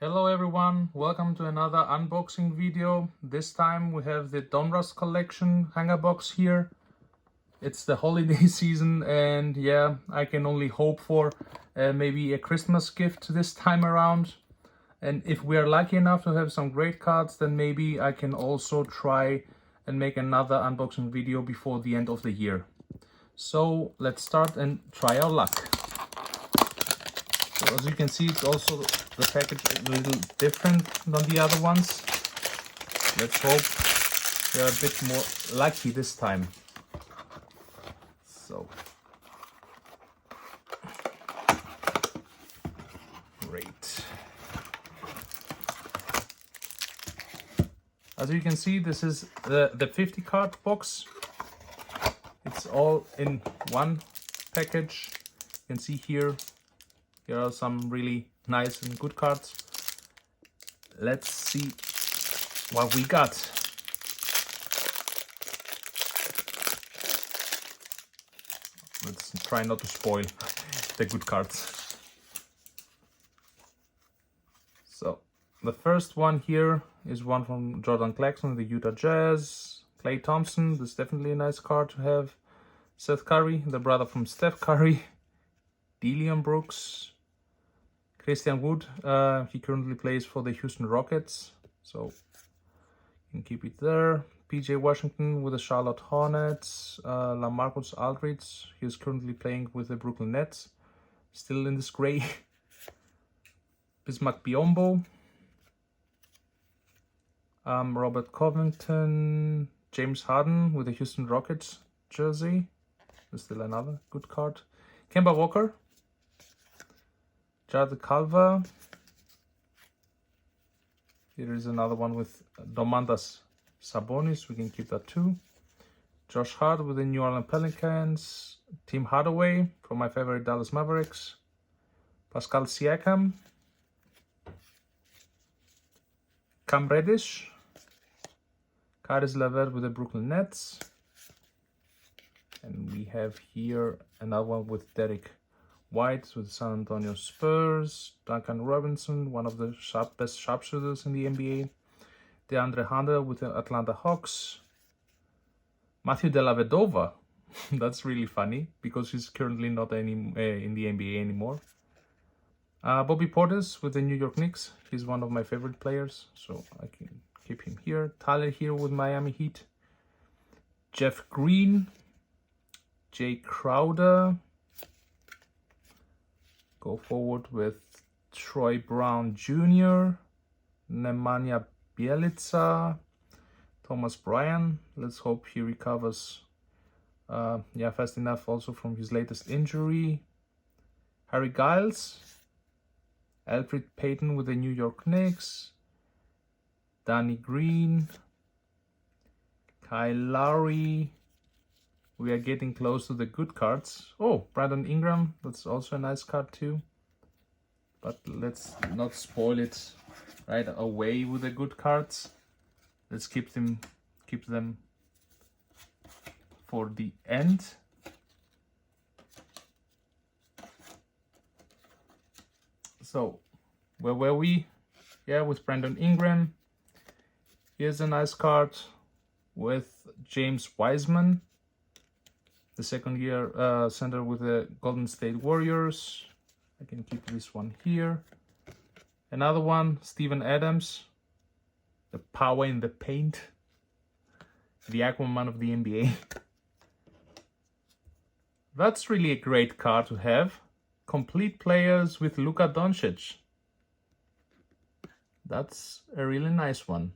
Hello everyone, welcome to another unboxing video. This time we have the Donruss collection hanger box here. It's the holiday season and yeah, I can only hope for maybe a Christmas gift this time around. And if we are lucky enough to have some great cards, then maybe I can also try and make another unboxing video before the end of the year. So let's start and try our luck. So as you can see, it's also the package is a little different than the other ones. Let's hope they're a bit more lucky this time. So great. As you can see, this is the 50 card box. It's all in one package. You can see here are some really nice and good cards. Let's see what we got. Let's try not to spoil the good cards. So the first one here is one from Jordan Clarkson, the Utah Jazz. Klay Thompson, this is definitely a nice card to have. Seth Curry, the brother from Steph Curry. Dillon Brooks. Christian Wood, he currently plays for the Houston Rockets, so you can keep it there. PJ Washington with the Charlotte Hornets. LaMarcus Aldridge, he is currently playing with the Brooklyn Nets, still in this gray. Bismack Biyombo. Robert Covington. James Harden with the Houston Rockets jersey. There's still another good card. Kemba Walker. Jared Culver. Here is another one with Domantas Sabonis. We can keep that too. Josh Hart with the New Orleans Pelicans. Tim Hardaway from my favorite Dallas Mavericks. Pascal Siakam. Cam Reddish. Caris LeVert with the Brooklyn Nets. And we have here another one with Derek White with San Antonio Spurs. Duncan Robinson, one of the best sharpshooters in the NBA. DeAndre Hunter with the Atlanta Hawks. Matthew Dellavedova, that's really funny because he's currently not in the NBA anymore. Bobby Portis with the New York Knicks. He's one of my favorite players, so I can keep him here. Tyler Hero with Miami Heat. Jeff Green. Jay Crowder. Go forward with Troy Brown Jr., Nemanja Bjelica, Thomas Bryan. Let's hope he recovers fast enough also from his latest injury. Harry Giles, Alfred Payton with the New York Knicks, Danny Green, Kyle Lowry. We are getting close to the good cards. Oh, Brandon Ingram, that's also a nice card too. But let's not spoil it right away with the good cards. Let's keep them for the end. So, where were we? Yeah, with Brandon Ingram. Here's a nice card with James Wiseman, the second year center with the Golden State Warriors. I can keep this one here. Another one, Steven Adams, the power in the paint, the Aquaman of the NBA. That's really a great card to have. Complete players with Luka Doncic. That's a really nice one.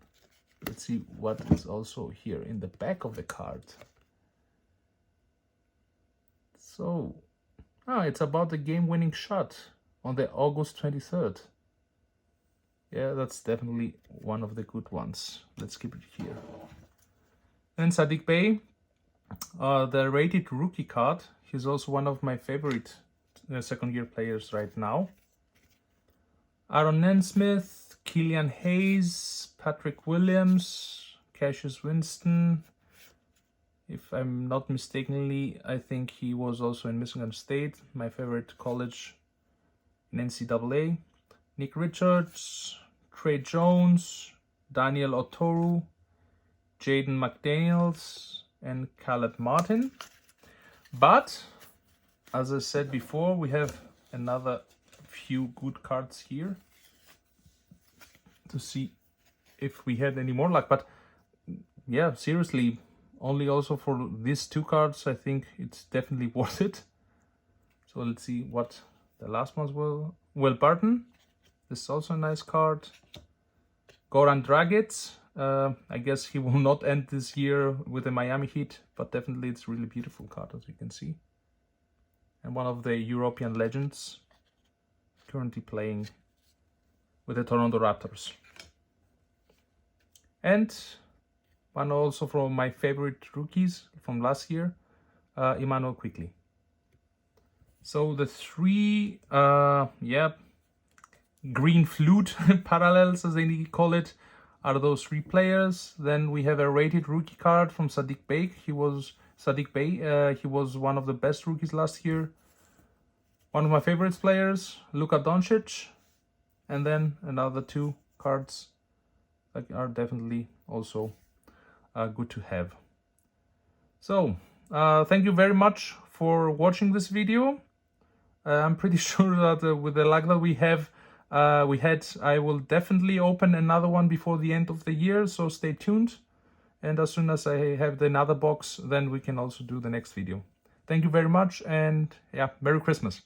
Let's see what is also here in the back of the card. So, it's about the game-winning shot on the August 23rd. Yeah, that's definitely one of the good ones. Let's keep it here. And Saddiq Bey, the rated rookie card. He's also one of my favorite second-year players right now. Aaron Nesmith, Killian Hayes, Patrick Williams, Cassius Winston. If I'm not mistakenly, I think he was also in Michigan State, my favorite college in NCAA. Nick Richards, Trey Jones, Daniel Otoru, Jaden McDaniels, and Caleb Martin. But, as I said before, we have another few good cards here to see if we had any more luck. But yeah, seriously, only also for these 2 cards, I think it's definitely worth it. So let's see what the last ones were. Will Barton, this is also a nice card. Goran Dragic, I guess he will not end this year with the Miami Heat, but definitely it's a really beautiful card, as you can see. And one of the European legends currently playing with the Toronto Raptors. And one also from my favorite rookies from last year, Emmanuel Quickly. So the 3, green flute parallels, as they call it, are those 3 players. Then we have a rated rookie card from Saddiq Bey. He was one of the best rookies last year. One of my favorite players, Luka Doncic. And then another 2 cards that are definitely also good to have. So thank you very much for watching this video. I'm pretty sure that with the luck that we had, I will definitely open another one before the end of the year, so stay tuned. And as soon as I have another box, then we can also do the next video. Thank you very much, and yeah, Merry Christmas.